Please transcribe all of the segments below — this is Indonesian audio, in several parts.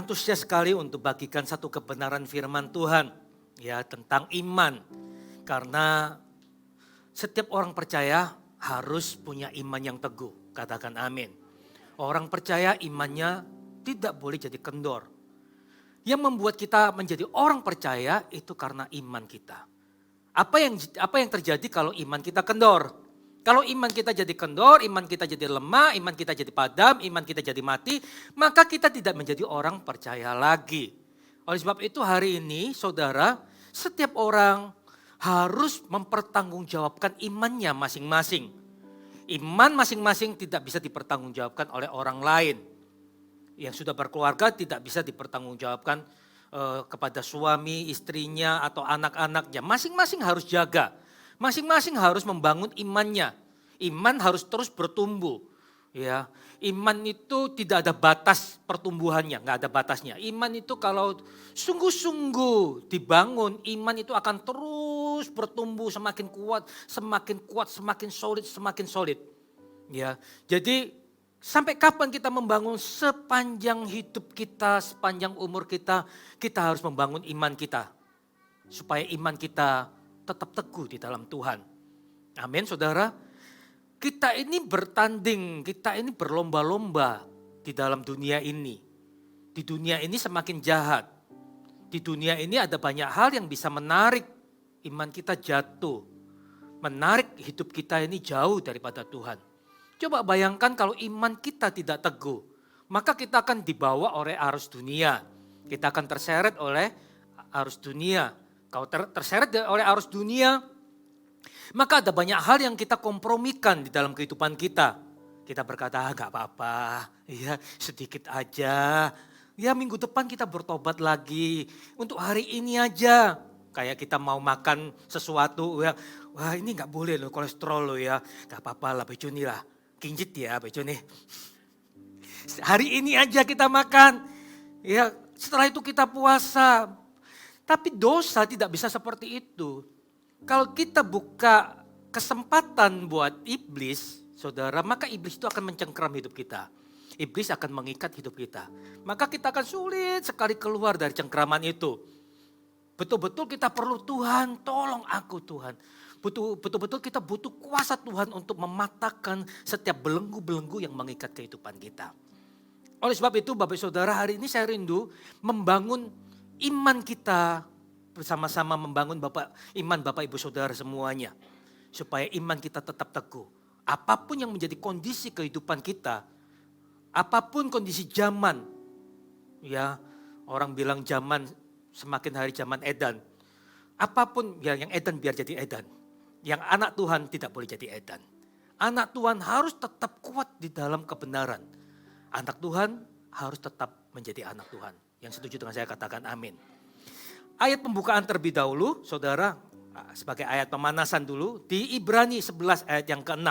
antusias sekali untuk bagikan satu kebenaran firman Tuhan ya tentang iman. Karena setiap orang percaya harus punya iman yang teguh. Katakan amin. Orang percaya imannya tidak boleh jadi kendor. Yang membuat kita menjadi orang percaya itu karena iman kita. Apa yang terjadi kalau iman kita kendor? Kalau iman kita jadi kendor, iman kita jadi lemah, iman kita jadi padam, iman kita jadi mati, maka kita tidak menjadi orang percaya lagi. Oleh sebab itu hari ini saudara, setiap orang harus mempertanggungjawabkan imannya masing-masing. Iman masing-masing tidak bisa dipertanggungjawabkan oleh orang lain. Yang sudah berkeluarga tidak bisa dipertanggungjawabkan kepada suami, istrinya atau anak-anaknya. Masing-masing harus jaga. Masing-masing harus membangun imannya. Iman harus terus bertumbuh. Ya, iman itu tidak ada batas pertumbuhannya, nggak ada batasnya. Iman itu kalau sungguh-sungguh dibangun, iman itu akan terus bertumbuh semakin kuat, semakin solid, semakin solid. Ya, jadi sampai kapan kita membangun? Sepanjang hidup kita, sepanjang umur kita, kita harus membangun iman kita. Supaya iman kita tetap teguh di dalam Tuhan. Amin saudara. Kita ini bertanding, kita ini berlomba-lomba di dalam dunia ini. Di dunia ini semakin jahat. Di dunia ini ada banyak hal yang bisa menarik iman kita jatuh. Menarik hidup kita ini jauh daripada Tuhan. Coba bayangkan kalau iman kita tidak teguh, maka kita akan dibawa oleh arus dunia. Kita akan terseret oleh arus dunia. Kalau terseret oleh arus dunia, maka ada banyak hal yang kita kompromikan di dalam kehidupan kita. Kita berkata, gak apa-apa, ya sedikit aja. Ya minggu depan kita bertobat lagi, untuk hari ini aja. Kayak kita mau makan sesuatu, ya, wah ini gak boleh loh kolesterol loh ya. Gak apa-apa lah bejo nih lah, kinjit ya bejo nih. Hari ini aja kita makan, ya setelah itu kita puasa. Tapi dosa tidak bisa seperti itu. Kalau kita buka kesempatan buat iblis, saudara, maka iblis itu akan mencengkeram hidup kita. Iblis akan mengikat hidup kita. Maka kita akan sulit sekali keluar dari cengkeraman itu. Betul-betul kita perlu Tuhan, tolong aku Tuhan. Betul-betul kita butuh kuasa Tuhan untuk mematahkan setiap belenggu-belenggu yang mengikat kehidupan kita. Oleh sebab itu Bapak Saudara, hari ini saya rindu membangun iman kita, bersama-sama membangun iman Bapak Ibu Saudara semuanya. Supaya iman kita tetap teguh. Apapun yang menjadi kondisi kehidupan kita, apapun kondisi zaman. Ya, orang bilang zaman semakin hari zaman edan. Apapun ya, yang edan biar jadi edan. Yang anak Tuhan tidak boleh jadi edan. Anak Tuhan harus tetap kuat di dalam kebenaran. Anak Tuhan harus tetap menjadi anak Tuhan. Yang setuju dengan saya katakan amin. Ayat pembukaan terlebih dahulu, saudara, sebagai ayat pemanasan dulu, di Ibrani 11 ayat yang ke-6.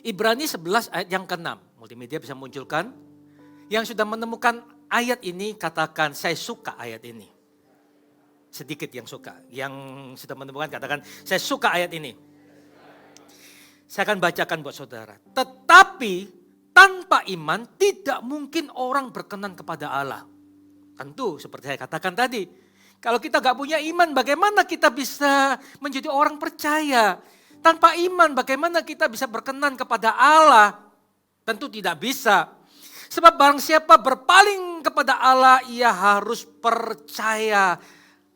Ibrani 11 ayat yang ke-6, multimedia bisa munculkan. Yang sudah menemukan ayat ini, katakan saya suka ayat ini. Sedikit yang suka, yang sudah menemukan katakan saya suka ayat ini. Saya akan bacakan buat saudara. Tetapi tanpa iman tidak mungkin orang berkenan kepada Allah. Tentu seperti saya katakan tadi, kalau kita gak punya iman bagaimana kita bisa menjadi orang percaya? Tanpa iman bagaimana kita bisa berkenan kepada Allah? Tentu tidak bisa. Sebab barang siapa berpaling kepada Allah, ia harus percaya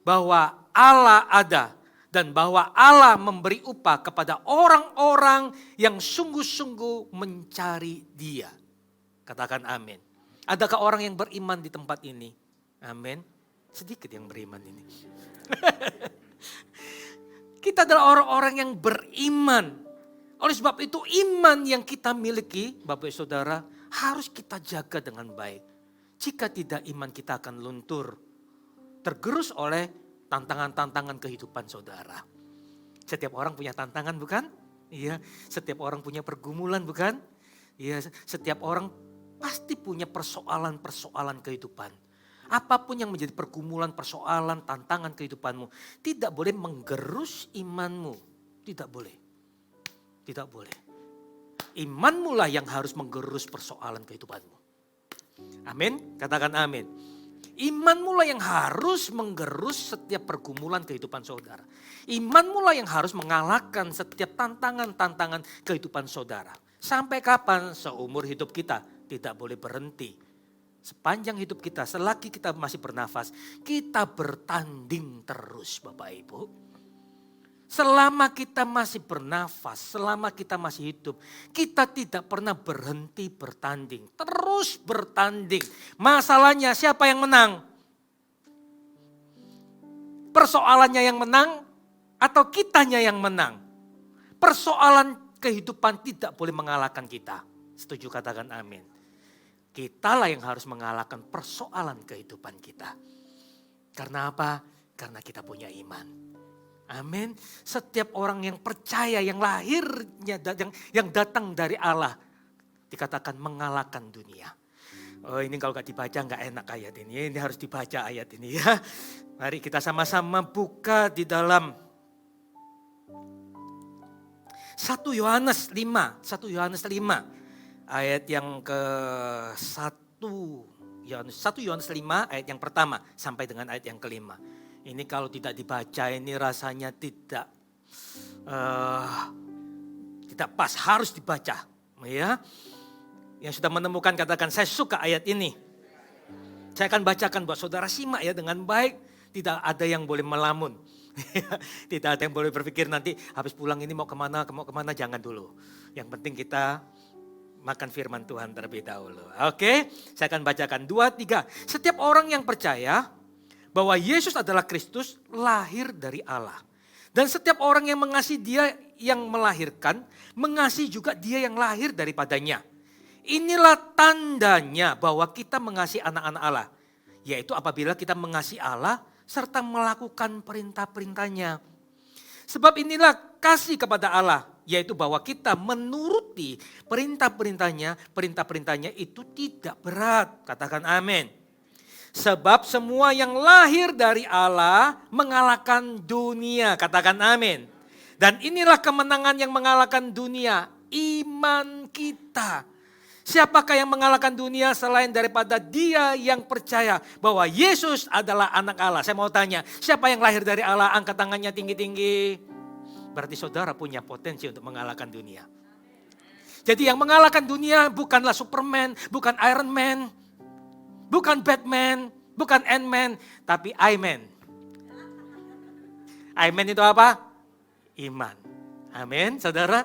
bahwa Allah ada. Dan bahwa Allah memberi upah kepada orang-orang yang sungguh-sungguh mencari Dia. Katakan amin. Adakah orang yang beriman di tempat ini? Amin. Sedikit yang beriman ini. Kita adalah orang-orang yang beriman. Oleh sebab itu iman yang kita miliki, Bapak Ibu Saudara, harus kita jaga dengan baik. Jika tidak iman kita akan luntur. Tergerus oleh tantangan-tantangan kehidupan saudara. Setiap orang punya tantangan bukan? Iya, setiap orang punya pergumulan bukan? Iya, setiap orang pasti punya persoalan-persoalan kehidupan. Apapun yang menjadi pergumulan, persoalan, tantangan kehidupanmu. Tidak boleh menggerus imanmu. Tidak boleh. Tidak boleh. Imanmu lah yang harus menggerus persoalan kehidupanmu. Amin, katakan amin. Iman mula yang harus menggerus setiap pergumulan kehidupan saudara. Iman mula yang harus mengalahkan setiap tantangan-tantangan kehidupan saudara. Sampai kapan? Seumur hidup kita tidak boleh berhenti. Sepanjang hidup kita, selagi kita masih bernafas, kita bertanding terus Bapak Ibu. Selama kita masih bernafas, selama kita masih hidup, kita tidak pernah berhenti bertanding. Terus bertanding. Masalahnya siapa yang menang? Persoalannya yang menang atau kitanya yang menang? Persoalan kehidupan tidak boleh mengalahkan kita. Setuju, katakan amin. Kitalah yang harus mengalahkan persoalan kehidupan kita. Karena apa? Karena kita punya iman. Amin. Setiap orang yang percaya, yang lahirnya, yang datang dari Allah, dikatakan mengalahkan dunia. Oh, ini kalau gak dibaca gak enak ayat ini. Ini harus dibaca ayat ini ya. Mari kita sama-sama buka di dalam 1 Yohanes 5. 1 Yohanes 5. Ayat yang ke-1 Yohanes 5 ayat yang pertama sampai dengan ayat yang kelima. Ini kalau tidak dibaca ini rasanya tidak pas, harus dibaca. Ya. Yang sudah menemukan katakan saya suka ayat ini. Saya akan bacakan buat saudara simak ya dengan baik. Tidak ada yang boleh melamun. Tidak ada yang boleh berpikir nanti habis pulang ini mau kemana, jangan dulu. Yang penting kita makan firman Tuhan terlebih dahulu. Oke, saya akan bacakan 2, 3. Setiap orang yang percaya bahwa Yesus adalah Kristus lahir dari Allah. Dan setiap orang yang mengasihi dia yang melahirkan, mengasihi juga dia yang lahir daripadanya. Inilah tandanya bahwa kita mengasihi anak-anak Allah. Yaitu apabila kita mengasihi Allah serta melakukan perintah-perintahnya. Sebab inilah kasih kepada Allah. Yaitu bahwa kita menuruti perintah-perintahnya itu tidak berat. Katakan amin. Sebab semua yang lahir dari Allah mengalahkan dunia. Katakan amin. Dan inilah kemenangan yang mengalahkan dunia. Iman kita. Siapakah yang mengalahkan dunia selain daripada dia yang percaya bahwa Yesus adalah anak Allah. Saya mau tanya, siapa yang lahir dari Allah? Angkat tangannya tinggi-tinggi. Berarti saudara punya potensi untuk mengalahkan dunia. Jadi yang mengalahkan dunia bukanlah Superman, bukan Iron Man, bukan Batman, bukan Ant-Man, tapi Iman. Iman itu apa? Iman. Amin, saudara.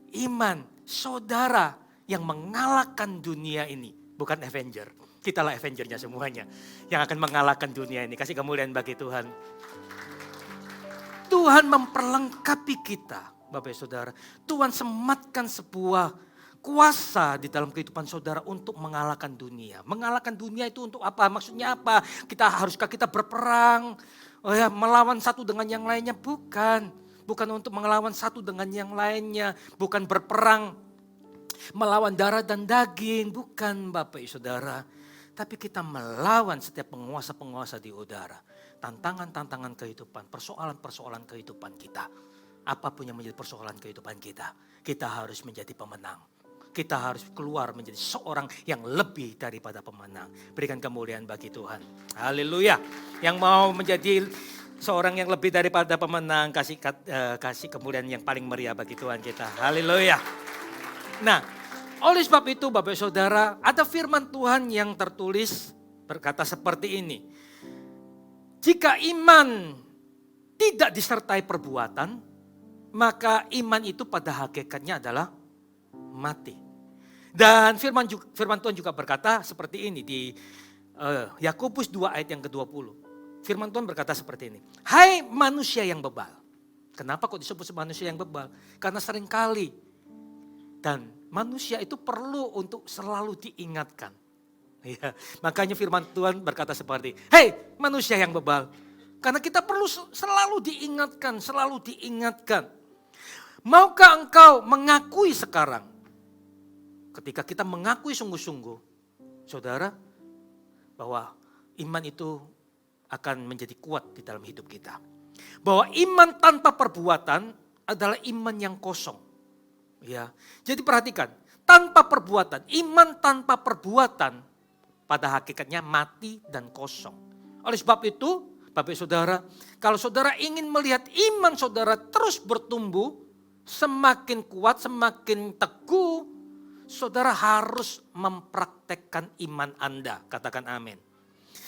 Iman, saudara yang mengalahkan dunia ini. Bukan Avenger, kitalah Avengernya semuanya. Yang akan mengalahkan dunia ini. Kasih kemuliaan bagi Tuhan. Tuhan memperlengkapi kita, Bapak Saudara. Tuhan sematkan sebuah kuasa di dalam kehidupan saudara untuk mengalahkan dunia. Mengalahkan dunia itu untuk apa? Maksudnya apa? Haruskah kita berperang? Oh ya, melawan satu dengan yang lainnya? Bukan. Bukan untuk melawan satu dengan yang lainnya. Bukan berperang melawan darah dan daging. Bukan Bapak Saudara. Tapi kita melawan setiap penguasa-penguasa di udara. Tantangan-tantangan kehidupan, persoalan-persoalan kehidupan kita. Apapun yang menjadi persoalan kehidupan kita, kita harus menjadi pemenang. Kita harus keluar menjadi seorang yang lebih daripada pemenang. Berikan kemuliaan bagi Tuhan. Haleluya. Yang mau menjadi seorang yang lebih daripada pemenang, kasih kemuliaan yang paling meriah bagi Tuhan kita. Haleluya. Nah, oleh sebab itu Bapak Saudara, ada firman Tuhan yang tertulis berkata seperti ini. Jika iman tidak disertai perbuatan, maka iman itu pada hakikatnya adalah mati. Dan firman Tuhan juga berkata seperti ini di Yakobus 2 ayat yang ke-20. Firman Tuhan berkata seperti ini. Hai manusia yang bebal. Kenapa kok disebut manusia yang bebal? Karena seringkali dan manusia itu perlu untuk selalu diingatkan. Ya, makanya firman Tuhan berkata seperti, hei manusia yang bebal. Karena kita perlu selalu diingatkan. Maukah engkau mengakui sekarang? Ketika kita mengakui sungguh-sungguh, saudara, bahwa iman itu akan menjadi kuat di dalam hidup kita. Bahwa iman tanpa perbuatan adalah iman yang kosong. Ya, jadi perhatikan, tanpa perbuatan, iman tanpa perbuatan pada hakikatnya mati dan kosong. Oleh sebab itu, Bapak Saudara, kalau saudara ingin melihat iman saudara terus bertumbuh, semakin kuat, semakin teguh, saudara harus mempraktekkan iman Anda. Katakan amin.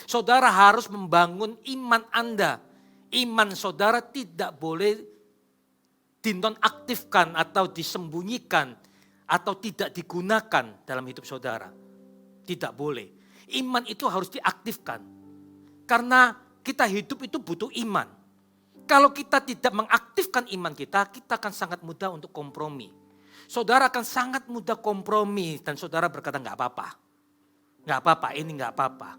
Saudara harus membangun iman Anda. Iman saudara tidak boleh dinonaktifkan atau disembunyikan atau tidak digunakan dalam hidup saudara. Tidak boleh. Iman itu harus diaktifkan. Karena kita hidup itu butuh iman. Kalau kita tidak mengaktifkan iman kita, kita akan sangat mudah untuk kompromi. Saudara akan sangat mudah kompromi dan saudara berkata enggak apa-apa. Enggak apa-apa, ini enggak apa-apa.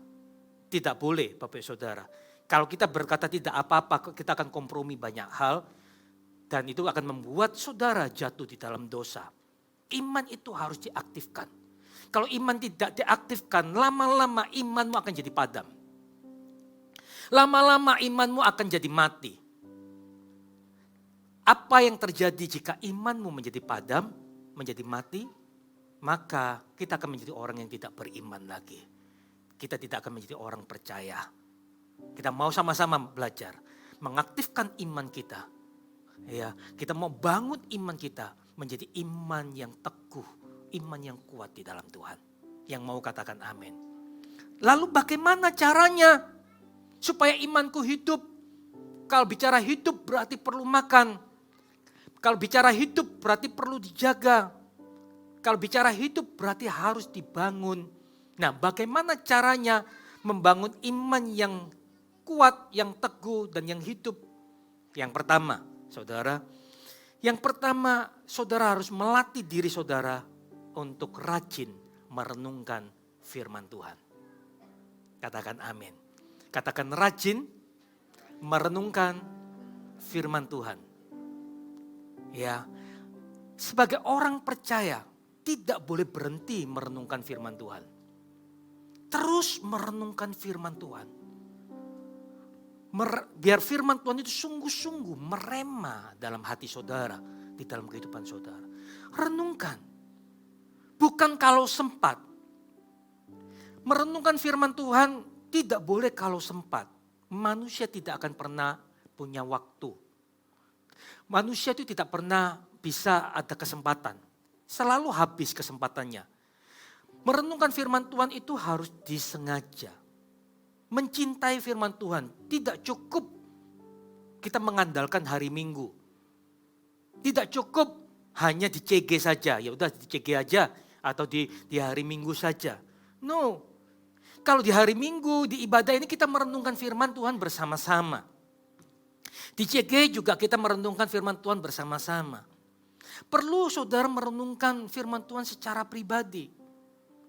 Tidak boleh Bapak Saudara. Kalau kita berkata tidak apa-apa, kita akan kompromi banyak hal. Dan itu akan membuat saudara jatuh di dalam dosa. Iman itu harus diaktifkan. Kalau iman tidak diaktifkan, lama-lama imanmu akan jadi padam. Lama-lama imanmu akan jadi mati. Apa yang terjadi jika imanmu menjadi padam, menjadi mati? Maka kita akan menjadi orang yang tidak beriman lagi. Kita tidak akan menjadi orang percaya. Kita mau sama-sama belajar, mengaktifkan iman kita. Ya, kita mau bangun iman kita menjadi iman yang teguh, iman yang kuat di dalam Tuhan. Yang mau katakan amin. Lalu bagaimana caranya supaya imanku hidup? Kalau bicara hidup berarti perlu makan. Kalau bicara hidup berarti perlu dijaga. Kalau bicara hidup berarti harus dibangun. Nah, bagaimana caranya membangun iman yang kuat, yang teguh, dan yang hidup? Yang pertama, saudara, saudara harus melatih diri saudara untuk rajin merenungkan firman Tuhan. Katakan amin. Katakan rajin merenungkan firman Tuhan. Ya, sebagai orang percaya tidak boleh berhenti merenungkan firman Tuhan. Terus merenungkan firman Tuhan. Biar firman Tuhan itu sungguh-sungguh merema dalam hati saudara, di dalam kehidupan saudara. Renungkan. Bukan kalau sempat. Merenungkan firman Tuhan tidak boleh kalau sempat. Manusia tidak akan pernah punya waktu. Manusia itu tidak pernah bisa ada kesempatan. Selalu habis kesempatannya. Merenungkan firman Tuhan itu harus disengaja. Mencintai firman Tuhan tidak cukup kita mengandalkan hari Minggu. Tidak cukup hanya di CG saja. Ya udah di CG aja atau di hari Minggu saja. No. Kalau di hari Minggu di ibadah ini kita merenungkan firman Tuhan bersama-sama. Di CG juga kita merenungkan firman Tuhan bersama-sama. Perlu saudara merenungkan firman Tuhan secara pribadi.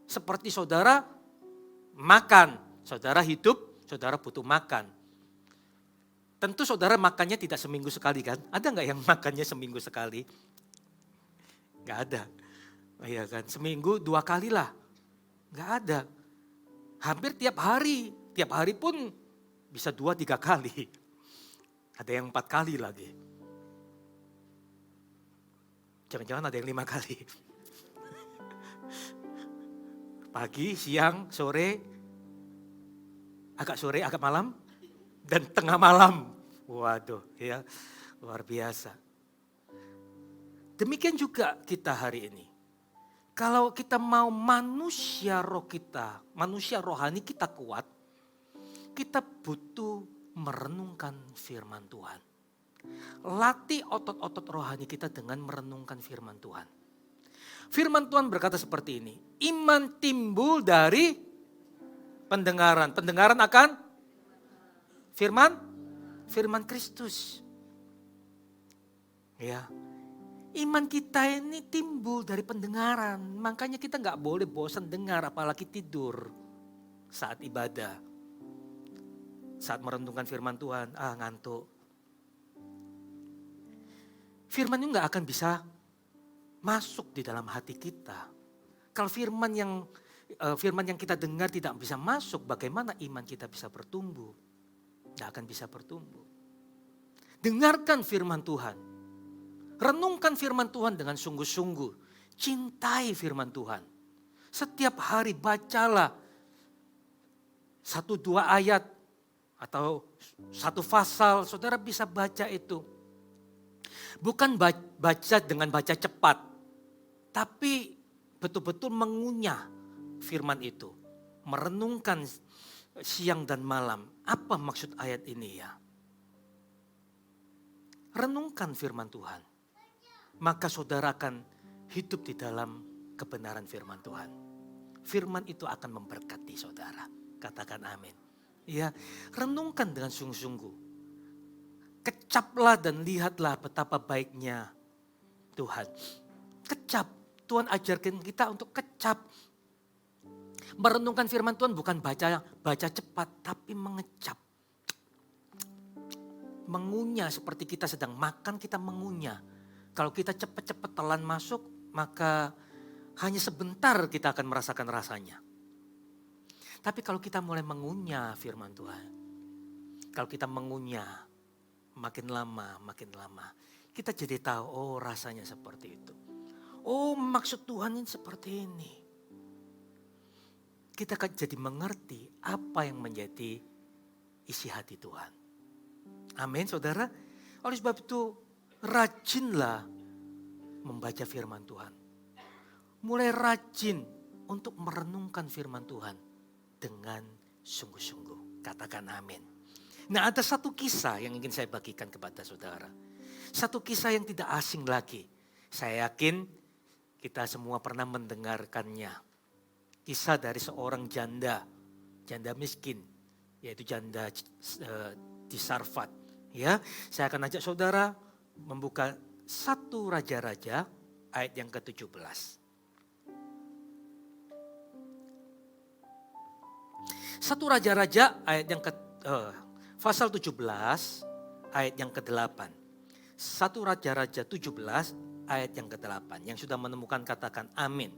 Seperti saudara makan, saudara hidup, saudara butuh makan. Tentu saudara makannya tidak seminggu sekali kan? Ada nggak yang makannya seminggu sekali? Nggak ada. Iya kan, seminggu 2 kali lah. Nggak ada. Hampir tiap hari pun bisa 2-3 kali. Ada yang 4 kali lagi. Jangan-jangan ada yang 5 kali. Pagi, siang, sore, agak malam, dan tengah malam. Waduh, ya luar biasa. Demikian juga kita hari ini. Kalau kita mau manusia rohani kita kuat, kita butuh merenungkan firman Tuhan. Latih otot-otot rohani kita dengan merenungkan firman Tuhan. Firman Tuhan berkata seperti ini, iman timbul dari pendengaran. Pendengaran akan firman Kristus. Ya, iman kita ini timbul dari pendengaran. Makanya kita gak boleh bosan dengar apalagi tidur saat ibadah. Saat merenungkan firman Tuhan, ngantuk. Firman itu gak akan bisa masuk di dalam hati kita. Kalau firman yang kita dengar tidak bisa masuk, bagaimana iman kita bisa bertumbuh? Tidak akan bisa bertumbuh. Dengarkan firman Tuhan. Renungkan firman Tuhan dengan sungguh-sungguh. Cintai firman Tuhan. Setiap hari bacalah satu dua ayat atau satu pasal, saudara bisa baca itu. Bukan baca dengan baca cepat, tapi betul-betul mengunyah firman itu. Merenungkan siang dan malam, apa maksud ayat ini ya? Renungkan firman Tuhan, maka saudara akan hidup di dalam kebenaran firman Tuhan. Firman itu akan memberkati saudara. Katakan amin. Ya, renungkan dengan sungguh-sungguh. Kecaplah dan lihatlah betapa baiknya Tuhan. Kecap, Tuhan ajarkan kita untuk kecap. Merenungkan firman Tuhan bukan baca cepat, tapi mengecap. Mengunyah seperti kita sedang makan, kita mengunyah. Kalau kita cepat-cepat telan masuk, maka hanya sebentar kita akan merasakan rasanya. Tapi kalau kita mulai mengunyah firman Tuhan, kalau kita mengunyah makin lama, kita jadi tahu, oh rasanya seperti itu. Oh maksud Tuhan ini seperti ini. Kita akan jadi mengerti apa yang menjadi isi hati Tuhan. Amin saudara. Oleh sebab itu rajinlah membaca firman Tuhan. Mulai rajin untuk merenungkan firman Tuhan dengan sungguh-sungguh. Katakan amin. Nah ada satu kisah yang ingin saya bagikan kepada saudara. Satu kisah yang tidak asing lagi. Saya yakin kita semua pernah mendengarkannya. Kisah dari seorang janda miskin. Yaitu janda di Sarfat. Ya, saya akan ajak saudara membuka 1 Raja-Raja ayat yang ke-17. 1 Raja-Raja ayat yang pasal 17 ayat yang ke-8. 1 Raja-Raja 17 ayat yang ke-8. Yang sudah menemukan katakan amin.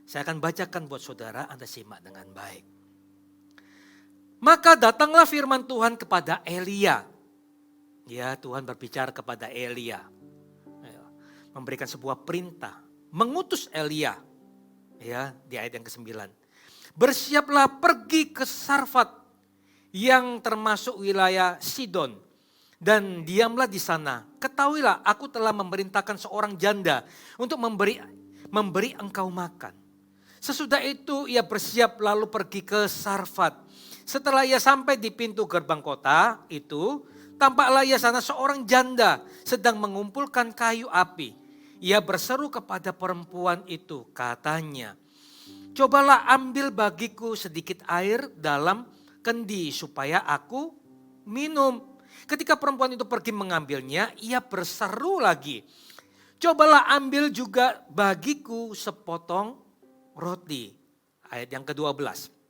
Saya akan bacakan buat saudara, Anda simak dengan baik. Maka datanglah firman Tuhan kepada Elia. Ya, Tuhan berbicara kepada Elia. Memberikan sebuah perintah. Mengutus Elia. Ya, di ayat yang ke-9. Bersiaplah pergi ke Sarfat yang termasuk wilayah Sidon. Dan diamlah di sana. Ketahuilah aku telah memerintahkan seorang janda untuk memberi engkau makan. Sesudah itu ia bersiap lalu pergi ke Sarfat. Setelah ia sampai di pintu gerbang kota itu, tampaklah ia sana seorang janda sedang mengumpulkan kayu api. Ia berseru kepada perempuan itu, katanya, cobalah ambil bagiku sedikit air dalam kendi supaya aku minum. Ketika perempuan itu pergi mengambilnya, ia berseru lagi, cobalah ambil juga bagiku sepotong roti. Ayat yang ke-12.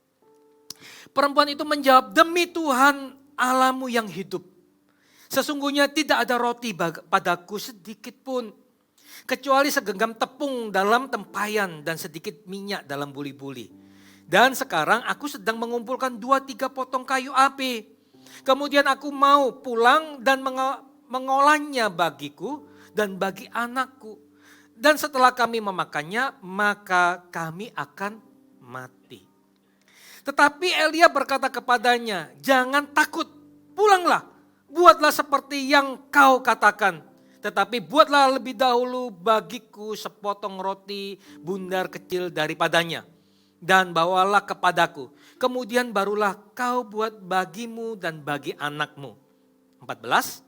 Perempuan itu menjawab, demi Tuhan Allahmu yang hidup. Sesungguhnya tidak ada roti padaku sedikit pun. Kecuali segenggam tepung dalam tempayan dan sedikit minyak dalam buli-buli. Dan sekarang aku sedang mengumpulkan 2-3 potong kayu api. Kemudian aku mau pulang dan mengolahnya bagiku dan bagi anakku. Dan setelah kami memakannya, maka kami akan mati. Tetapi Elia berkata kepadanya, jangan takut, pulanglah, buatlah seperti yang kau katakan. Tetapi buatlah lebih dahulu bagiku sepotong roti bundar kecil daripadanya. Dan bawalah kepadaku, kemudian barulah kau buat bagimu dan bagi anakmu. 14.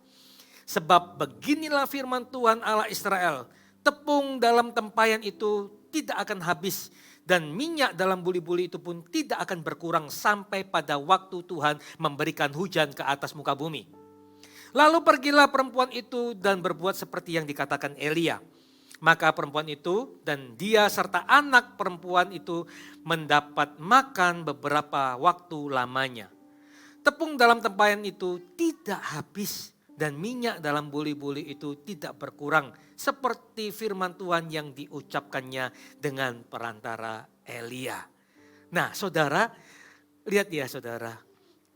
Sebab beginilah firman Tuhan Allah Israel, tepung dalam tempayan itu tidak akan habis. Dan minyak dalam buli-buli itu pun tidak akan berkurang sampai pada waktu Tuhan memberikan hujan ke atas muka bumi. Lalu pergilah perempuan itu dan berbuat seperti yang dikatakan Elia. Maka perempuan itu dan dia serta anak perempuan itu mendapat makan beberapa waktu lamanya. Tepung dalam tempayan itu tidak habis dan minyak dalam buli-buli itu tidak berkurang. Seperti firman Tuhan yang diucapkannya dengan perantara Elia. Nah saudara, lihat ya saudara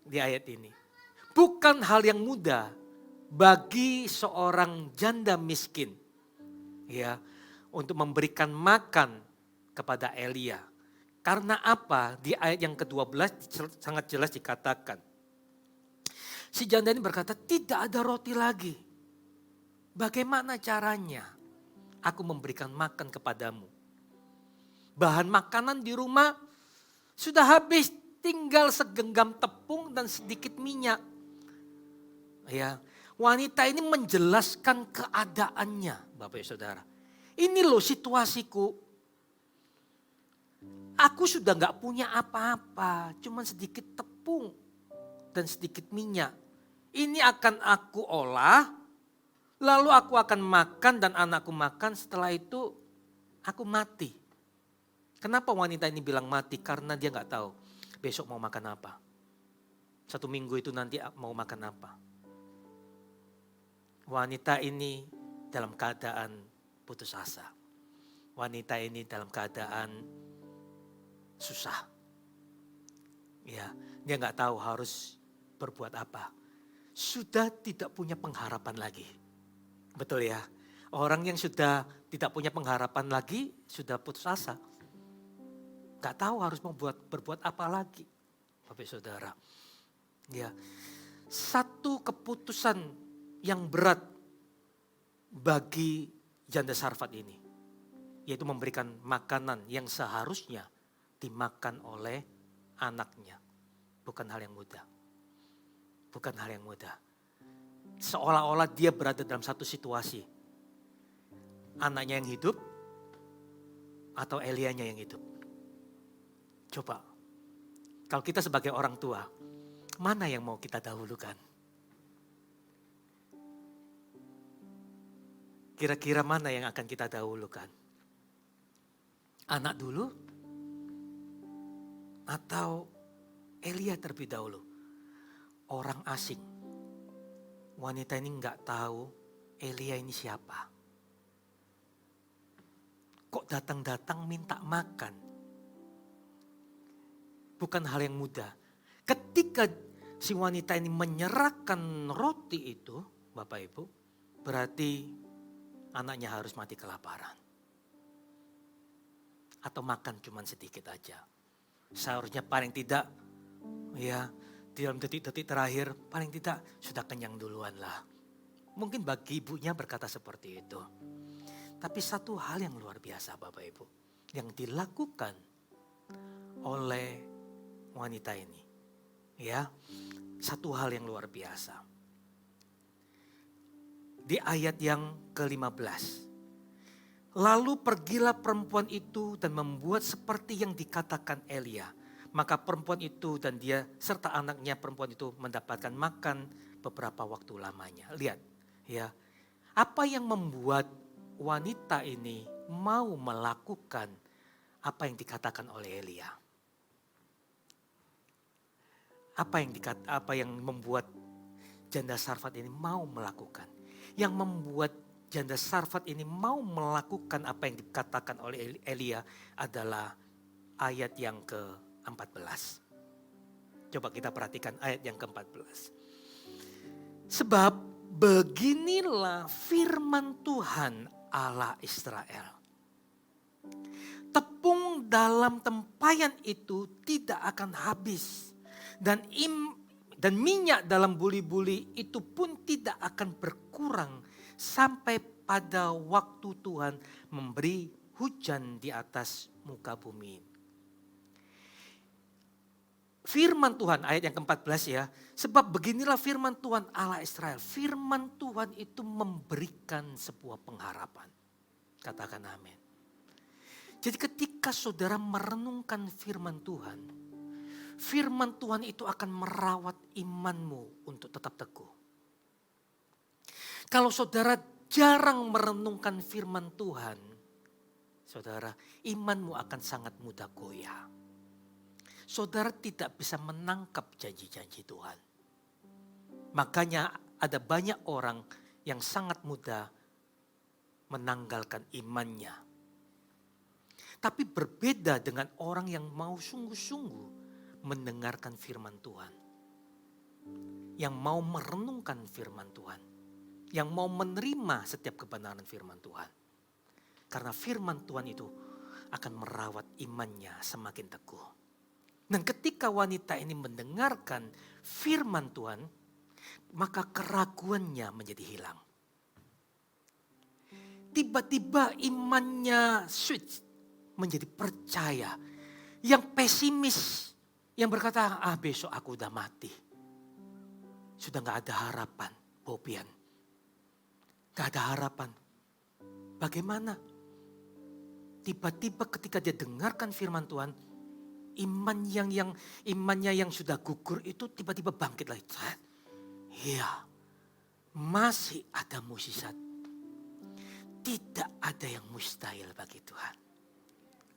di ayat ini. Bukan hal yang mudah bagi seorang janda miskin ya untuk memberikan makan kepada Elia. Karena apa? Di ayat yang ke-12 sangat jelas dikatakan. Si janda ini berkata, tidak ada roti lagi. Bagaimana caranya aku memberikan makan kepadamu? Bahan makanan di rumah sudah habis, tinggal segenggam tepung dan sedikit minyak. Ya, wanita ini menjelaskan keadaannya, Bapak Ibu Saudara. Ini loh situasiku. Aku sudah gak punya apa-apa, cuma sedikit tepung dan sedikit minyak. Ini akan aku olah, lalu aku akan makan dan anakku makan, setelah itu aku mati. Kenapa wanita ini bilang mati? Karena dia gak tahu besok mau makan apa. 1 minggu itu nanti mau makan apa. Wanita ini dalam keadaan putus asa. Wanita ini dalam keadaan susah. Ya, dia gak tahu harus berbuat apa. Sudah tidak punya pengharapan lagi. Betul ya? Orang yang sudah tidak punya pengharapan lagi, sudah putus asa. Gak tahu harus berbuat apa lagi. Bapak Saudara. Ya, satu keputusan yang berat bagi janda Sarfat ini. Yaitu memberikan makanan yang seharusnya dimakan oleh anaknya. Bukan hal yang mudah. Bukan hal yang mudah. Seolah-olah dia berada dalam satu situasi. Anaknya yang hidup atau Elianya yang hidup. Coba, kalau kita sebagai orang tua, mana yang mau kita dahulukan? Kira-kira mana yang akan kita dahulukan? Anak dulu? Atau Elia terlebih dahulu? Orang asing. Wanita ini nggak tahu Elia ini siapa. Kok datang-datang minta makan? Bukan hal yang mudah. Ketika si wanita ini menyerahkan roti itu, Bapak Ibu, berarti anaknya harus mati kelaparan. Atau makan cuma sedikit aja. Seharusnya paling tidak, ya di dalam detik-detik terakhir, paling tidak sudah kenyang duluan lah. Mungkin bagi ibunya berkata seperti itu. Tapi satu hal yang luar biasa Bapak Ibu, yang dilakukan oleh wanita ini. Ya, satu hal yang luar biasa. Di ayat yang ke-15. Lalu pergilah perempuan itu dan membuat seperti yang dikatakan Elia. Maka perempuan itu dan dia serta anaknya perempuan itu mendapatkan makan beberapa waktu lamanya. Lihat ya, apa yang membuat wanita ini mau melakukan apa yang dikatakan oleh Elia. Apa yang membuat janda Sarfat ini mau melakukan. Yang membuat janda Sarfat ini mau melakukan apa yang dikatakan oleh Elia adalah ayat yang ke-14. Coba kita perhatikan ayat yang ke-14. Sebab beginilah firman Tuhan Allah Israel. Tepung dalam tempayan itu tidak akan habis. Dan minyak dalam buli-buli itu pun tidak akan berkurang sampai pada waktu Tuhan memberi hujan di atas muka bumi. Firman Tuhan ayat yang ke-14 ya. Sebab beginilah firman Tuhan Allah Israel. Firman Tuhan itu memberikan sebuah pengharapan. Katakan amin. Jadi ketika saudara merenungkan firman Tuhan itu akan merawat imanmu untuk tetap teguh. Kalau saudara jarang merenungkan firman Tuhan, saudara, imanmu akan sangat mudah goyah. Saudara tidak bisa menangkap janji-janji Tuhan. Makanya ada banyak orang yang sangat mudah menanggalkan imannya. Tapi berbeda dengan orang yang mau sungguh-sungguh mendengarkan firman Tuhan. Yang mau merenungkan firman Tuhan. Yang mau menerima setiap kebenaran firman Tuhan. Karena firman Tuhan itu akan merawat imannya semakin teguh. Dan ketika wanita ini mendengarkan firman Tuhan, maka keraguannya menjadi hilang. Tiba-tiba imannya switch menjadi percaya. Yang pesimis, yang berkata, besok aku udah mati. Sudah gak ada harapan, Bobian. Gak ada harapan. Bagaimana? Tiba-tiba ketika dia dengarkan firman Tuhan, imannya yang sudah gugur itu tiba-tiba bangkit lagi. Iya, masih ada mukjizat. Tidak ada yang mustahil bagi Tuhan.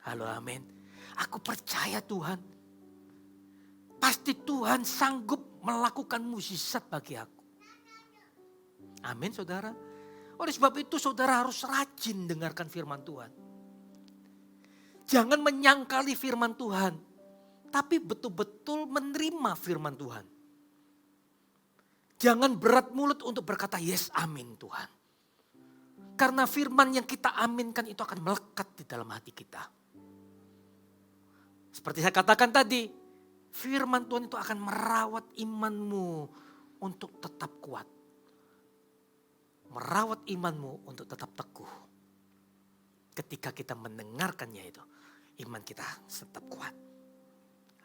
Halo, amin. Aku percaya Tuhan. Pasti Tuhan sanggup melakukan mukjizat bagi aku. Amin, saudara. Oleh sebab itu saudara harus rajin dengarkan firman Tuhan. Jangan menyangkali firman Tuhan, tapi betul-betul menerima firman Tuhan. Jangan berat mulut untuk berkata yes amin Tuhan. Karena firman yang kita aminkan itu akan melekat di dalam hati kita. Seperti saya katakan tadi, firman Tuhan itu akan merawat imanmu untuk tetap kuat. Merawat imanmu untuk tetap teguh. Ketika kita mendengarkannya itu, iman kita tetap kuat.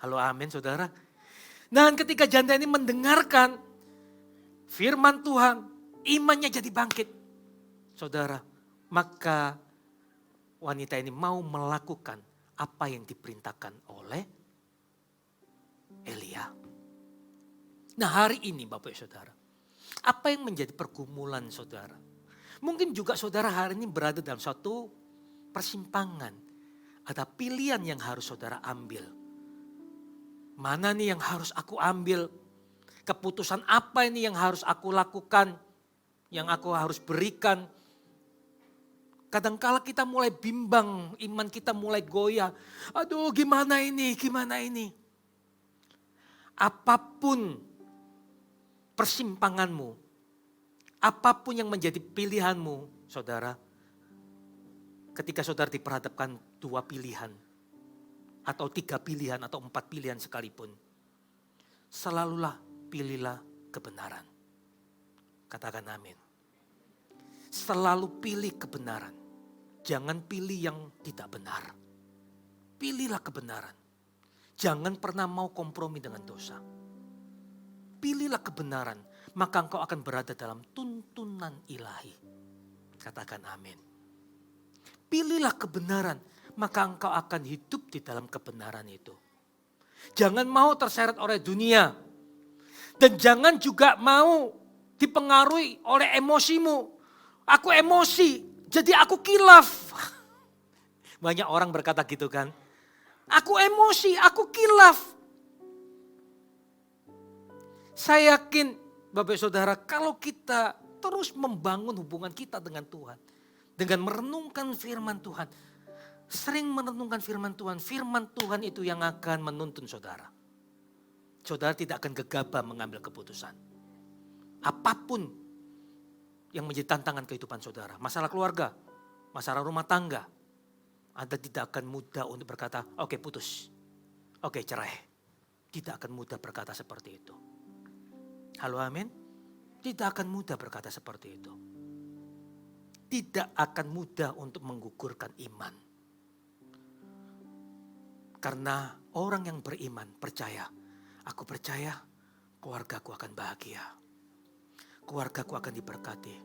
Halo, amin saudara. Dan ketika janda ini mendengarkan firman Tuhan, imannya jadi bangkit. Saudara, maka wanita ini mau melakukan apa yang diperintahkan oleh Elia. Nah, hari ini Bapak Ibu Saudara, apa yang menjadi pergumulan saudara? Mungkin juga saudara hari ini berada dalam suatu persimpangan. Ada pilihan yang harus saudara ambil. Mana nih yang harus aku ambil? Keputusan apa ini yang harus aku lakukan? Yang aku harus berikan? Kadangkala kita mulai bimbang, iman kita mulai goyah. Aduh, gimana ini, gimana ini? Apapun persimpanganmu, apapun yang menjadi pilihanmu, saudara. Ketika saudara diperhadapkan 2 pilihan, atau 3 pilihan, atau 4 pilihan sekalipun. Selalulah pilihlah kebenaran. Katakan amin. Selalu pilih kebenaran. Jangan pilih yang tidak benar. Pilihlah kebenaran. Jangan pernah mau kompromi dengan dosa. Pilihlah kebenaran, maka engkau akan berada dalam tuntunan ilahi. Katakan amin. Pilihlah kebenaran, maka engkau akan hidup di dalam kebenaran itu. Jangan mau terseret oleh dunia. Dan jangan juga mau dipengaruhi oleh emosimu. Aku emosi, jadi aku kilaf. Banyak orang berkata gitu kan. Aku emosi, aku kilaf. Saya yakin Bapak Saudara, kalau kita terus membangun hubungan kita dengan Tuhan. Dengan merenungkan firman Tuhan. Sering merenungkan firman Tuhan itu yang akan menuntun saudara. Saudara tidak akan gegabah mengambil keputusan. Apapun yang menjadi tantangan kehidupan saudara. Masalah keluarga, masalah rumah tangga. Anda tidak akan mudah untuk berkata, oke putus, oke cerai. Tidak akan mudah berkata seperti itu. Halo, amin. Tidak akan mudah berkata seperti itu. Tidak akan mudah untuk menggugurkan iman. Karena orang yang beriman percaya, aku percaya keluargaku akan bahagia. Keluargaku akan diberkati.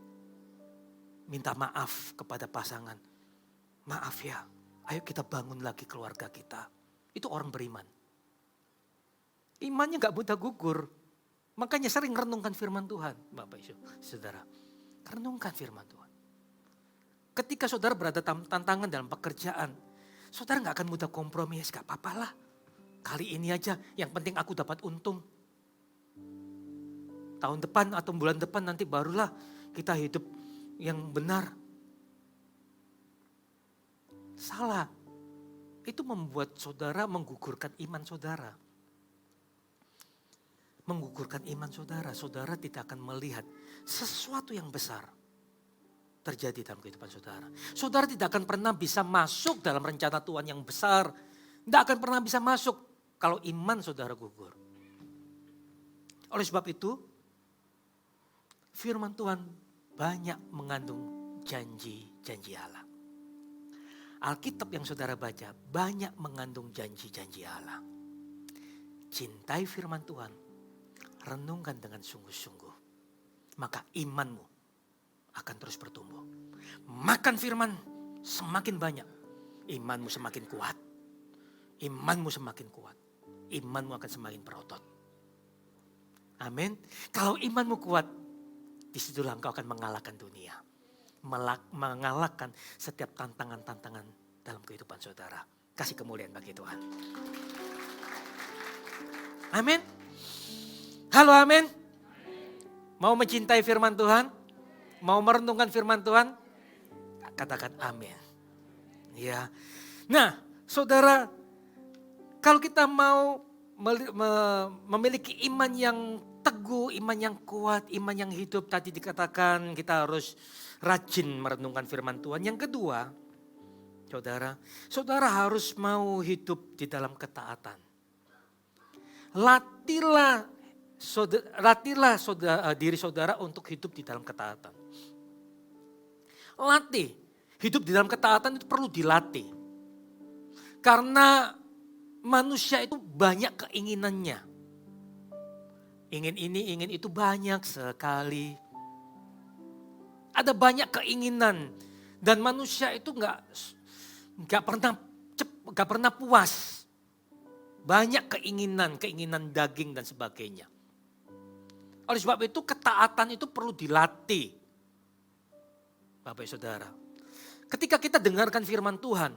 Minta maaf kepada pasangan. Maaf ya, ayo kita bangun lagi keluarga kita. Itu orang beriman. Imannya gak mudah gugur. Makanya sering renungkan firman Tuhan. Bapak Ibu, saudara. Renungkan firman Tuhan. Ketika saudara berada tantangan dalam pekerjaan. Saudara gak akan mudah kompromi. Gak apa-apa lah. Kali ini aja yang penting aku dapat untung. Tahun depan atau bulan depan nanti barulah kita hidup yang benar. Salah. Itu membuat saudara menggugurkan iman saudara. Menggugurkan iman saudara. Saudara tidak akan melihat sesuatu yang besar. terjadi dalam kehidupan saudara. Saudara tidak akan pernah bisa masuk dalam rencana Tuhan yang besar. Tidak akan pernah bisa masuk kalau iman saudara gugur. Oleh sebab itu, firman Tuhan banyak mengandung janji-janji Allah. Alkitab yang saudara baca banyak mengandung janji-janji Allah. Cintai firman Tuhan, renungkan dengan sungguh-sungguh. Maka imanmu akan terus bertumbuh. Makan firman semakin banyak, imanmu semakin kuat. Imanmu semakin kuat, imanmu akan semakin berotot. Amin. Kalau imanmu kuat, disitulah engkau akan mengalahkan dunia. Mengalahkan setiap tantangan-tantangan dalam kehidupan saudara. Kasih kemuliaan bagi Tuhan. Amin. Halo, amin. Mau mencintai firman Tuhan? Mau merenungkan firman Tuhan? Katakan amin. Ya. Nah, saudara, kalau kita mau memiliki iman yang teguh, iman yang kuat, iman yang hidup, tadi dikatakan kita harus rajin merenungkan firman Tuhan. Yang kedua, saudara harus mau hidup di dalam ketaatan. Latihlah diri saudara untuk hidup di dalam ketaatan. Latih, hidup di dalam ketaatan itu perlu dilatih. Karena manusia itu banyak keinginannya. Ingin ini, ingin itu banyak sekali. Ada banyak keinginan. Dan manusia itu nggak pernah puas. Banyak keinginan daging dan sebagainya. Oleh sebab itu ketaatan itu perlu dilatih. Bapak Saudara. Ketika kita dengarkan firman Tuhan,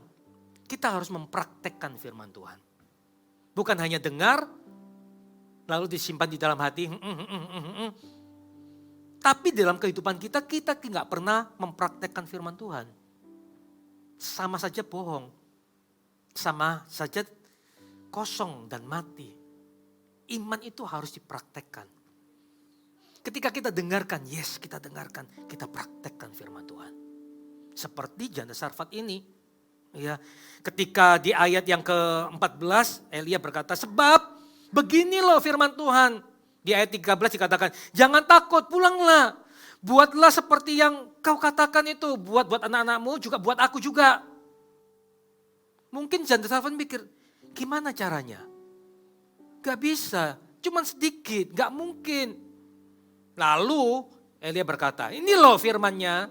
kita harus mempraktekkan firman Tuhan. Bukan hanya dengar, lalu disimpan di dalam hati. Tapi dalam kehidupan kita nggak pernah mempraktekkan firman Tuhan. Sama saja bohong. Sama saja kosong dan mati. Iman itu harus dipraktekkan. Ketika kita dengarkan, kita dengarkan, kita praktekkan firman Tuhan. Seperti janda Sarfat ini. Ya, ketika di ayat yang ke-14 Elia berkata, sebab begini loh firman Tuhan. Di ayat 13 dikatakan, jangan takut, pulanglah. Buatlah seperti yang kau katakan itu. Buat anak-anakmu, juga buat aku juga. Mungkin janda Sarfat mikir, gimana caranya? Gak bisa, cuman sedikit, gak mungkin. Lalu Elia berkata, ini loh firmannya.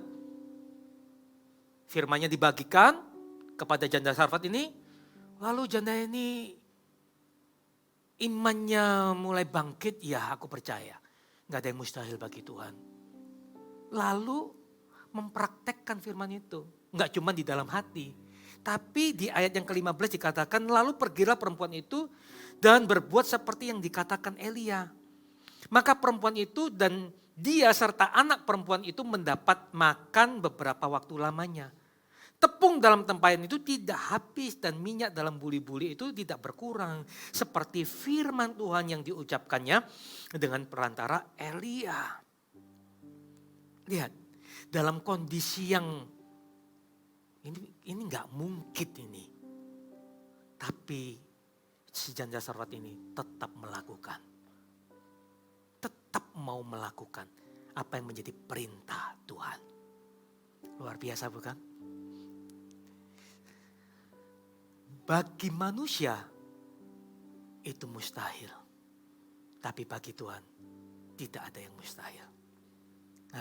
Firmannya dibagikan kepada janda Sarfat ini. Lalu janda ini imannya mulai bangkit, ya aku percaya. Gak ada yang mustahil bagi Tuhan. Lalu mempraktekkan firman itu. Gak cuma di dalam hati. Tapi di ayat yang ke-15 dikatakan, lalu pergilah perempuan itu dan berbuat seperti yang dikatakan Elia. Maka perempuan itu dan dia serta anak perempuan itu mendapat makan beberapa waktu lamanya. Tepung dalam tempayan itu tidak habis dan minyak dalam buli-buli itu tidak berkurang. Seperti firman Tuhan yang diucapkannya dengan perantara Elia. Lihat, dalam kondisi yang ini gak mungkin ini. Tapi si janda Sarfat ini tetap melakukan. Tetap mau melakukan apa yang menjadi perintah Tuhan. Luar biasa bukan? Bagi manusia itu mustahil. Tapi bagi Tuhan tidak ada yang mustahil.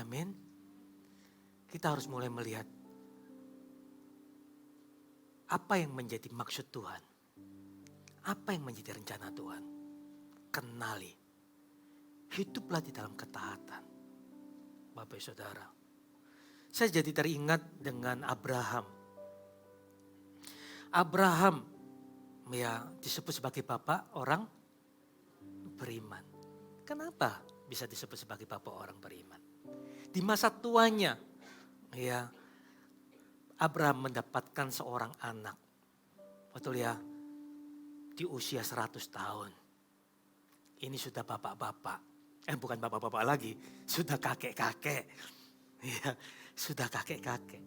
Amin. Kita harus mulai melihat apa yang menjadi maksud Tuhan. Apa yang menjadi rencana Tuhan. Kenali. Hiduplah di dalam ketaatan. Bapak Saudara. Saya jadi teringat dengan Abraham. Abraham ya disebut sebagai bapak orang beriman. Kenapa bisa disebut sebagai bapak orang beriman? Di masa tuanya ya Abraham mendapatkan seorang anak. Betul ya? Di usia 100 tahun. Ini sudah bapak-bapak. Bukan bapak-bapak lagi, sudah kakek-kakek. Ya, sudah kakek-kakek.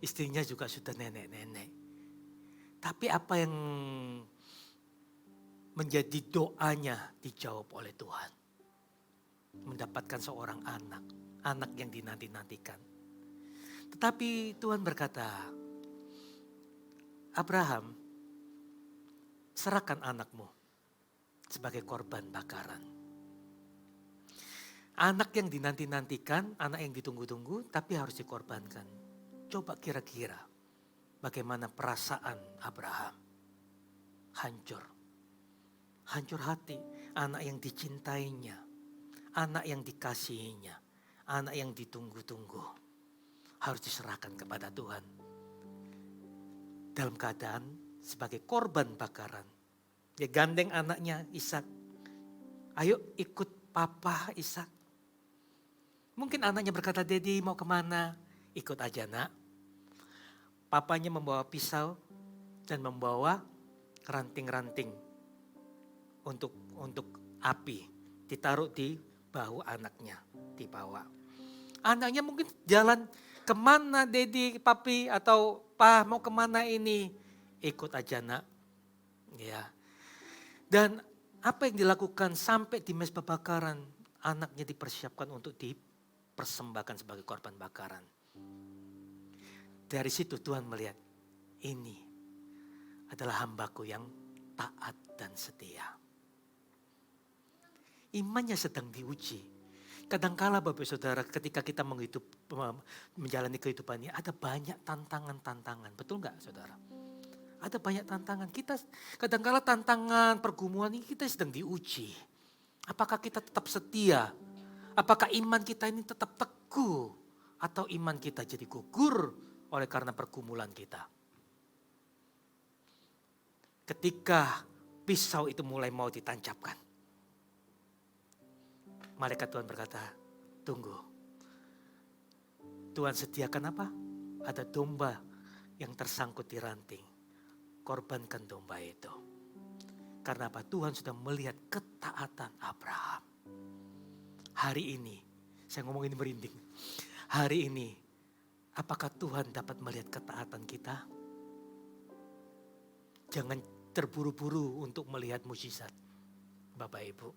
Istrinya juga sudah nenek-nenek. Tapi apa yang menjadi doanya dijawab oleh Tuhan. Mendapatkan seorang anak, anak yang dinanti-nantikan. Tetapi Tuhan berkata, Abraham, serahkan anakmu sebagai korban bakaran. Anak yang dinanti-nantikan, anak yang ditunggu-tunggu, tapi harus dikorbankan. Coba kira-kira bagaimana perasaan Abraham. Hancur. Hancur hati. Anak yang dicintainya. Anak yang dikasihinya. Anak yang ditunggu-tunggu. Harus diserahkan kepada Tuhan. Dalam keadaan sebagai korban bakaran. Dia gandeng anaknya Ishak. Ayo ikut papa Ishak. Mungkin anaknya berkata, Dedi mau kemana? Ikut aja nak. Papanya membawa pisau dan membawa ranting-ranting untuk api. Ditaruh di bahu anaknya, dibawa. Anaknya mungkin jalan, kemana Dedi, papi atau pa mau kemana ini? Ikut aja nak. Ya. Dan apa yang dilakukan sampai di mezbah bakaran, anaknya dipersiapkan untuk dipersembahkan sebagai korban bakaran. Dari situ Tuhan melihat, ini adalah hambaku yang taat dan setia. Imannya sedang diuji. Kadangkala Bapak Saudara ketika kita menjalani kehidupan ini ada banyak tantangan-tantangan. Betul nggak Saudara? Ada banyak tantangan. Kita kadangkala tantangan pergumulan ini kita sedang diuji. Apakah kita tetap setia? Apakah iman kita ini tetap teguh? Atau iman kita jadi gugur oleh karena pergumulan kita? Ketika pisau itu mulai mau ditancapkan, malaikat Tuhan berkata, tunggu. Tuhan sediakan apa? Ada domba yang tersangkut di ranting. Korbankan domba itu. Karena apa? Tuhan sudah melihat ketaatan Abraham. Hari ini, saya ngomongin merinding. Hari ini, apakah Tuhan dapat melihat ketaatan kita? Jangan terburu-buru untuk melihat mukjizat, Bapak Ibu.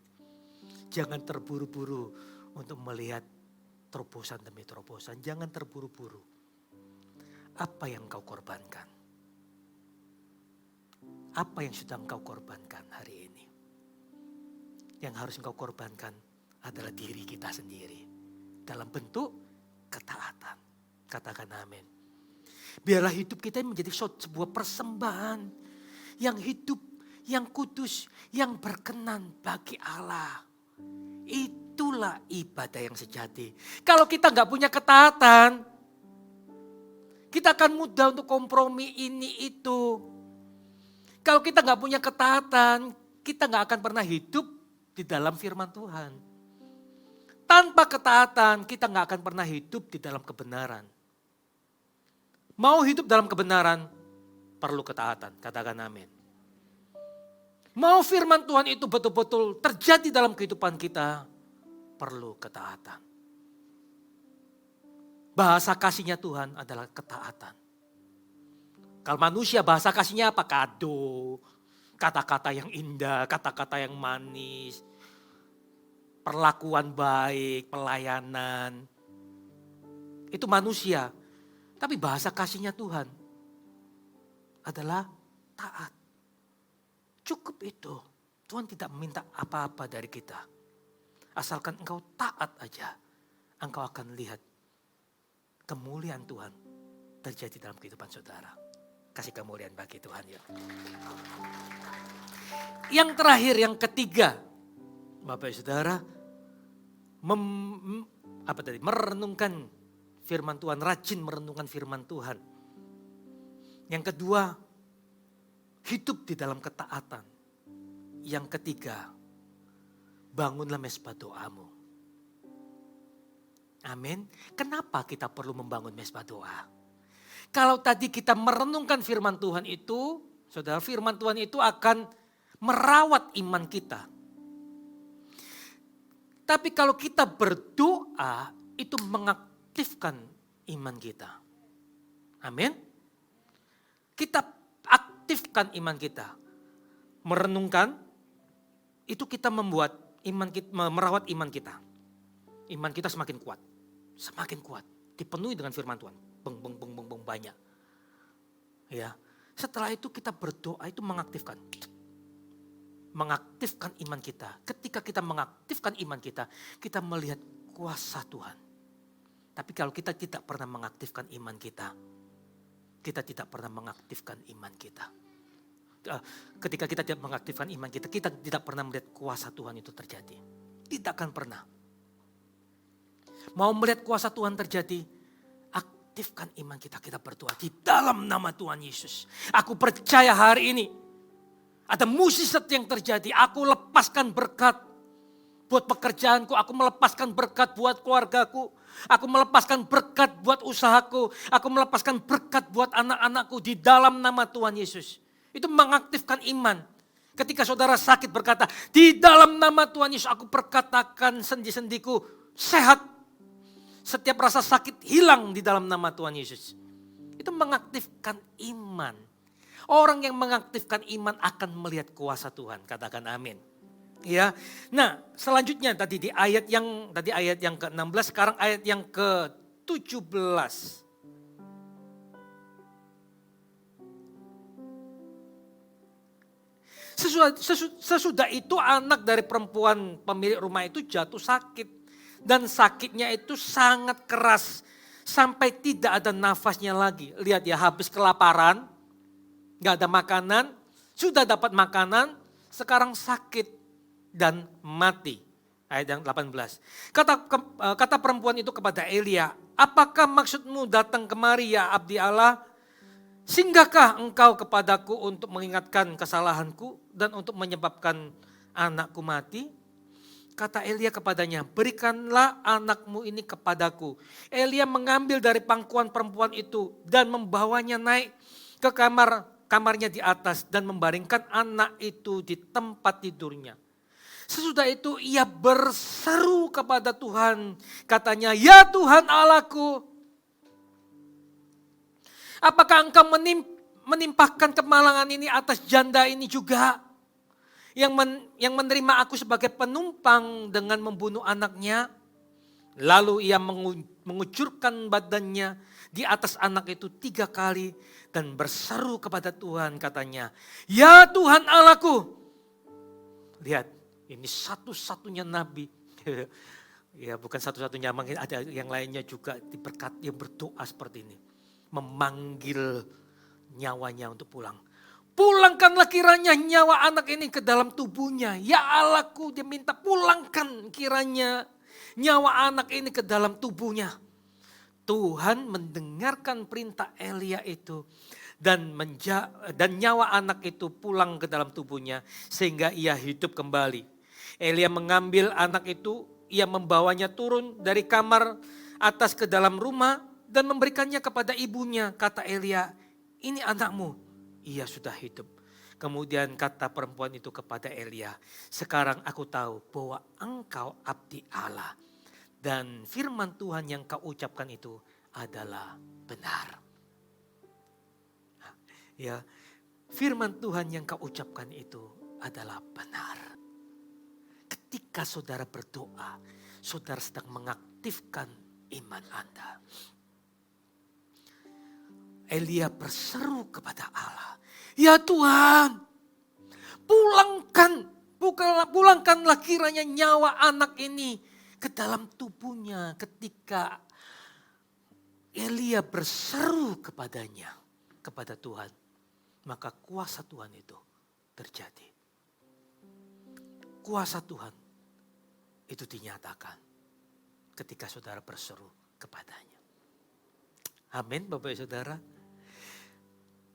Jangan terburu-buru untuk melihat terobosan demi terobosan. Jangan terburu-buru. Apa yang kau korbankan? Apa yang sudah engkau korbankan hari ini? Yang harus engkau korbankan adalah diri kita sendiri. Dalam bentuk ketaatan. Katakan amin. Biarlah hidup kita menjadi sebuah persembahan. Yang hidup, yang kudus, yang berkenan bagi Allah. Itulah ibadah yang sejati. Kalau kita gak punya ketaatan, kita akan mudah untuk kompromi ini itu. Kalau kita gak punya ketaatan, kita gak akan pernah hidup di dalam firman Tuhan. Tanpa ketaatan, kita gak akan pernah hidup di dalam kebenaran. Mau hidup dalam kebenaran, perlu ketaatan. Katakan amin. Mau firman Tuhan itu betul-betul terjadi dalam kehidupan kita, perlu ketaatan. Bahasa kasihnya Tuhan adalah ketaatan. Kalau manusia bahasa kasihnya apa? Kado, kata-kata yang indah, kata-kata yang manis, perlakuan baik, pelayanan. Itu manusia. Tapi bahasa kasihnya Tuhan adalah taat. Cukup itu. Tuhan tidak meminta apa-apa dari kita. Asalkan engkau taat aja, engkau akan lihat kemuliaan Tuhan terjadi dalam kehidupan saudara. Kasih kemuliaan bagi Tuhan ya. Yang terakhir, yang ketiga, Bapak Saudara, merenungkan firman Tuhan, rajin merenungkan firman Tuhan. Yang kedua, hidup di dalam ketaatan. Yang ketiga, bangunlah mezbah doamu. Amin. Kenapa kita perlu membangun mezbah doa? Kalau tadi kita merenungkan firman Tuhan itu, saudara, firman Tuhan itu akan merawat iman kita. Tapi kalau kita berdoa, itu mengaktifkan iman kita. Amin. Kita aktifkan iman kita. Merenungkan, itu kita membuat iman kita, merawat iman kita. Iman kita semakin kuat. Semakin kuat. Dipenuhi dengan firman Tuhan. Beng, beng, beng, beng, beng, banyak. Ya. Setelah itu kita berdoa itu mengaktifkan. Mengaktifkan iman kita. Ketika kita mengaktifkan iman kita melihat kuasa Tuhan. Tapi kalau kita tidak pernah mengaktifkan iman kita tidak pernah mengaktifkan iman kita. Ketika kita tidak mengaktifkan iman kita tidak pernah melihat kuasa Tuhan itu terjadi. Tidak akan pernah. Mau melihat kuasa Tuhan terjadi, aktifkan iman kita berdoa di dalam nama Tuhan Yesus. Aku percaya hari ini ada mukjizat yang terjadi. Aku lepaskan berkat buat pekerjaanku, aku melepaskan berkat buat keluargaku. Aku melepaskan berkat buat usahaku. Aku melepaskan berkat buat anak-anakku di dalam nama Tuhan Yesus. Itu mengaktifkan iman. Ketika saudara sakit berkata, di dalam nama Tuhan Yesus aku perkatakan sendi-sendiku sehat. Setiap rasa sakit hilang di dalam nama Tuhan Yesus. Itu mengaktifkan iman. Orang yang mengaktifkan iman akan melihat kuasa Tuhan. Katakan amin. Ya, nah selanjutnya tadi ayat yang ke-16, sekarang ayat yang ke-17. Sesudah itu anak dari perempuan pemilik rumah itu jatuh sakit. Dan sakitnya itu sangat keras sampai tidak ada nafasnya lagi. Lihat ya, habis kelaparan, gak ada makanan, sudah dapat makanan, sekarang sakit dan mati. Ayat yang 18. Kata perempuan itu kepada Elia, apakah maksudmu datang kemari ya abdi Allah? Singgahkah engkau kepadaku untuk mengingatkan kesalahanku dan untuk menyebabkan anakku mati? Kata Elia kepadanya, berikanlah anakmu ini kepadaku. Elia mengambil dari pangkuan perempuan itu dan membawanya naik ke kamarnya di atas dan membaringkan anak itu di tempat tidurnya. Sesudah itu ia berseru kepada Tuhan. Katanya, ya Tuhan Allahku, apakah engkau menimpahkan kemalangan ini atas janda ini juga? Yang menerima aku sebagai penumpang dengan membunuh anaknya. Lalu ia mengucurkan badannya di atas anak itu 3 kali. Dan berseru kepada Tuhan katanya, ya Tuhan Allahku. Lihat, ini satu-satunya nabi. Ya bukan satu-satunya, mungkin ada yang lainnya juga diberkati yang berdoa seperti ini. Memanggil nyawanya untuk pulang. Pulangkanlah kiranya nyawa anak ini ke dalam tubuhnya. Ya Allahku, dia minta pulangkan kiranya nyawa anak ini ke dalam tubuhnya. Tuhan mendengarkan perintah Elia itu dan nyawa anak itu pulang ke dalam tubuhnya sehingga ia hidup kembali. Elia mengambil anak itu, ia membawanya turun dari kamar atas ke dalam rumah dan memberikannya kepada ibunya. Kata Elia, ini anakmu, ia sudah hidup. Kemudian kata perempuan itu kepada Elia, sekarang aku tahu bahwa engkau abdi Allah dan firman Tuhan yang kau ucapkan itu adalah benar. Ya, firman Tuhan yang kau ucapkan itu adalah benar. Ketika saudara berdoa, saudara sedang mengaktifkan iman Anda. Elia berseru kepada Allah, ya Tuhan, pulangkanlah kiranya nyawa anak ini ke dalam tubuhnya. Ketika Elia berseru kepadanya, kepada Tuhan, maka kuasa Tuhan itu terjadi. Kuasa Tuhan itu dinyatakan ketika saudara berseru kepadanya. Amin Bapak Ibu Saudara.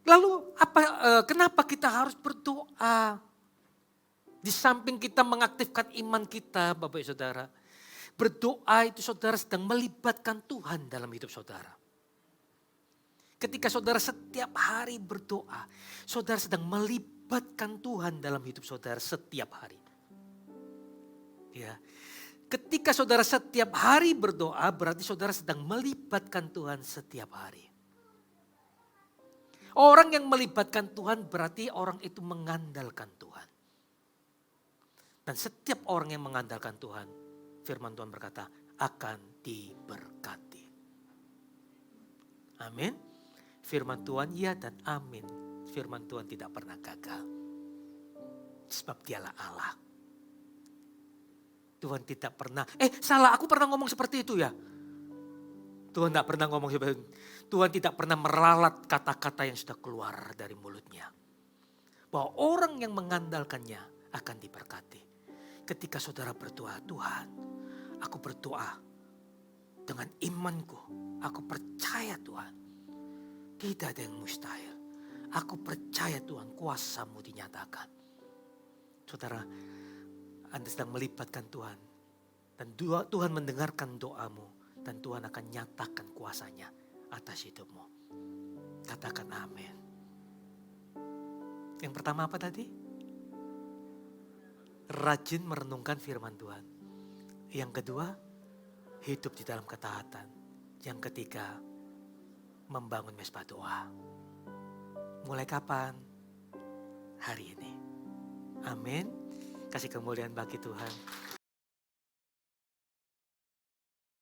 Lalu kenapa kita harus berdoa? Di samping kita mengaktifkan iman kita Bapak Ibu Saudara. Berdoa itu saudara sedang melibatkan Tuhan dalam hidup saudara. Ketika saudara setiap hari berdoa, saudara sedang melibatkan Tuhan dalam hidup saudara setiap hari. Ya. Ketika saudara setiap hari berdoa, berarti saudara sedang melibatkan Tuhan setiap hari. Orang yang melibatkan Tuhan berarti orang itu mengandalkan Tuhan. Dan setiap orang yang mengandalkan Tuhan, firman Tuhan berkata, akan diberkati. Amin. Firman Tuhan ya dan amin. Firman Tuhan tidak pernah gagal. Sebab dialah Allah. Tuhan tidak pernah, salah aku pernah ngomong seperti itu ya. Tuhan tidak pernah ngomong seperti itu. Tuhan tidak pernah meralat kata-kata yang sudah keluar dari mulutnya. Bahwa orang yang mengandalkannya akan diberkati. Ketika saudara berdoa, Tuhan, aku berdoa dengan imanku. Aku percaya Tuhan, tidak ada yang mustahil. Aku percaya Tuhan, kuasa-Mu dinyatakan. Saudara, Anda sedang melibatkan Tuhan. Dan Tuhan mendengarkan doamu. Dan Tuhan akan nyatakan kuasanya atas hidupmu. Katakan amin. Yang pertama apa tadi? Rajin merenungkan firman Tuhan. Yang kedua, hidup di dalam ketaatan. Yang ketiga, membangun mesbah doa. Mulai kapan? Hari ini. Amin. Kasih kemuliaan bagi Tuhan.